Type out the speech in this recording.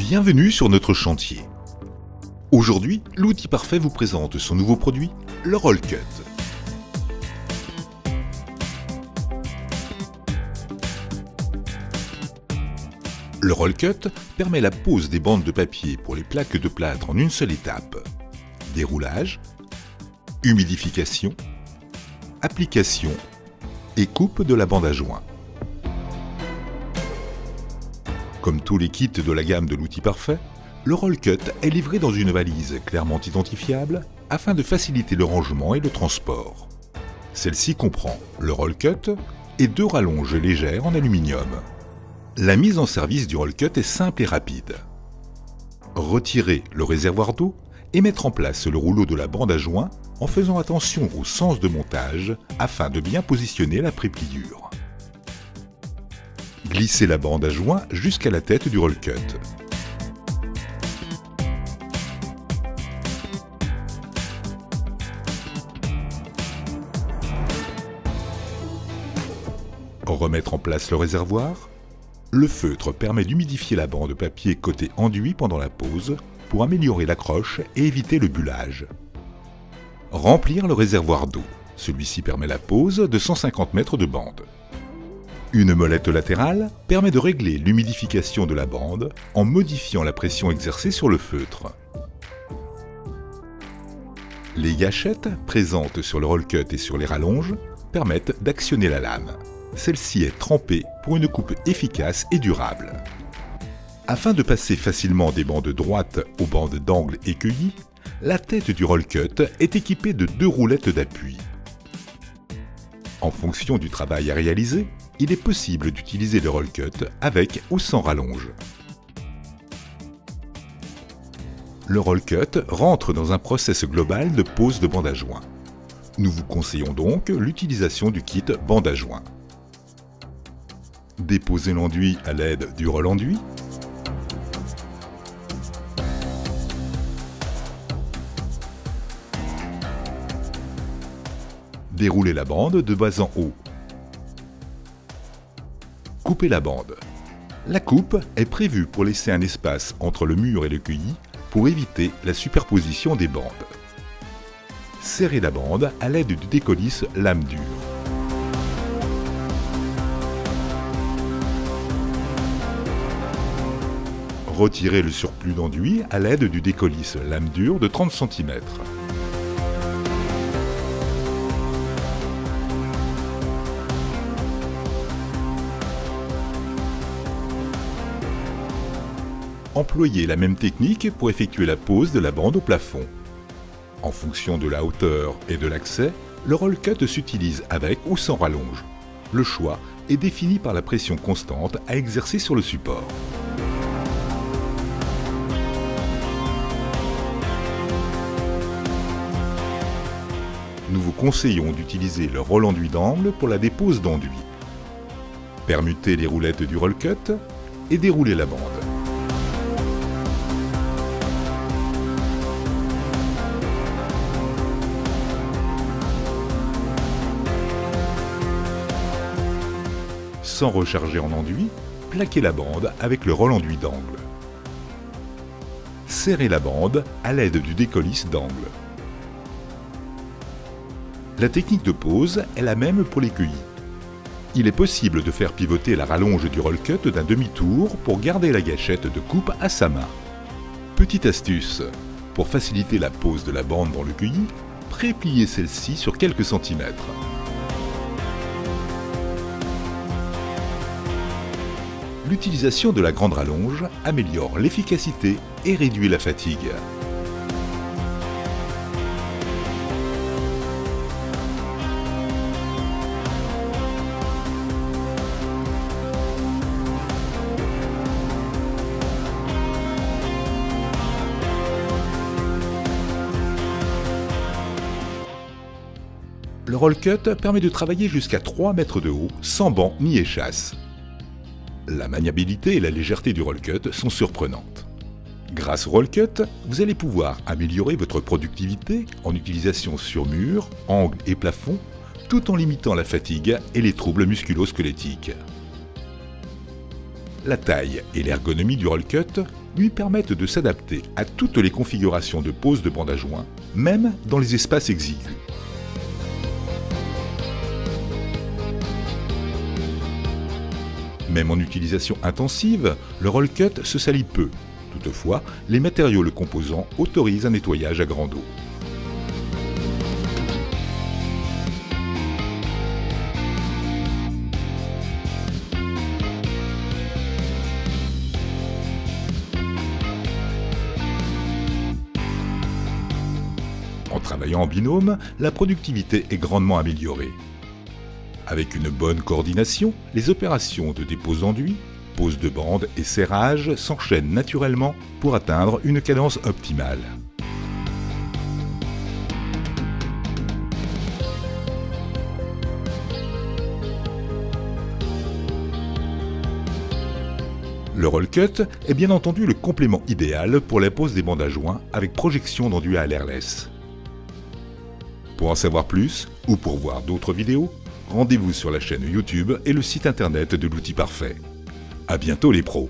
Bienvenue sur notre chantier. Aujourd'hui, l'outil parfait vous présente son nouveau produit, le Roll Cut. Le Roll Cut permet la pose des bandes de papier pour les plaques de plâtre en une seule étape. Déroulage, humidification, application et coupe de la bande à joint. Comme tous les kits de la gamme de l'outil parfait, le Roll Cut est livré dans une valise clairement identifiable afin de faciliter le rangement et le transport. Celle-ci comprend le Roll Cut et 2 rallonges légères en aluminium. La mise en service du Roll Cut est simple et rapide. Retirer le réservoir d'eau et mettre en place le rouleau de la bande à joint en faisant attention au sens de montage afin de bien positionner la prépliure. Glisser la bande à joint jusqu'à la tête du Roll Cut. Remettre en place le réservoir. Le feutre permet d'humidifier la bande papier côté enduit pendant la pose pour améliorer l'accroche et éviter le bullage. Remplir le réservoir d'eau. Celui-ci permet la pose de 150 mètres de bande. Une molette latérale permet de régler l'humidification de la bande en modifiant la pression exercée sur le feutre. Les gâchettes présentes sur le Roll Cut et sur les rallonges permettent d'actionner la lame. Celle-ci est trempée pour une coupe efficace et durable. Afin de passer facilement des bandes droites aux bandes d'angle écueillies, la tête du Roll Cut est équipée de 2 roulettes d'appui. En fonction du travail à réaliser, il est possible d'utiliser le Roll Cut avec ou sans rallonge. Le Roll Cut rentre dans un process global de pose de bande à joint. Nous vous conseillons donc l'utilisation du kit bande à joint. Déposer l'enduit à l'aide du roll enduit. Dérouler la bande de bas en haut. Couper la bande. La coupe est prévue pour laisser un espace entre le mur et le cueilli pour éviter la superposition des bandes. Serrer la bande à l'aide du décollisse lame dure. Retirer le surplus d'enduit à l'aide du décollisse lame dure de 30 cm. Employez la même technique pour effectuer la pose de la bande au plafond. En fonction de la hauteur et de l'accès, le Roll Cut s'utilise avec ou sans rallonge. Le choix est défini par la pression constante à exercer sur le support. Nous vous conseillons d'utiliser le roll enduit d'angle pour la dépose d'enduit. Permutez les roulettes du Roll Cut et déroulez la bande. Sans recharger en enduit, plaquez la bande avec le roll enduit d'angle. Serrez la bande à l'aide du décollisse d'angle. La technique de pose est la même pour l'écueilli. Il est possible de faire pivoter la rallonge du Roll Cut d'un demi-tour pour garder la gâchette de coupe à sa main. Petite astuce, pour faciliter la pose de la bande dans l'écueilli, prépliez celle-ci sur quelques centimètres. L'utilisation de la grande rallonge améliore l'efficacité et réduit la fatigue. Le Roll Cut permet de travailler jusqu'à 3 mètres de haut sans banc ni échasse. La maniabilité et la légèreté du Roll Cut sont surprenantes. Grâce au Roll Cut, vous allez pouvoir améliorer votre productivité en utilisation sur mur, angle et plafond, tout en limitant la fatigue et les troubles musculo-squelettiques. La taille et l'ergonomie du Roll Cut lui permettent de s'adapter à toutes les configurations de pose de bande à joint, même dans les espaces exigus. Même en utilisation intensive, le roll cut se salit peu. Toutefois, les matériaux le composant autorisent un nettoyage à grande eau. En travaillant en binôme, la productivité est grandement améliorée. Avec une bonne coordination, les opérations de dépose d'enduit, pose de bande et serrage s'enchaînent naturellement pour atteindre une cadence optimale. Le roll cut est bien entendu le complément idéal pour la pose des bandes à joint avec projection d'enduit à l'airless. Pour en savoir plus ou pour voir d'autres vidéos, rendez-vous sur la chaîne YouTube et le site internet de l'outil parfait. À bientôt les pros!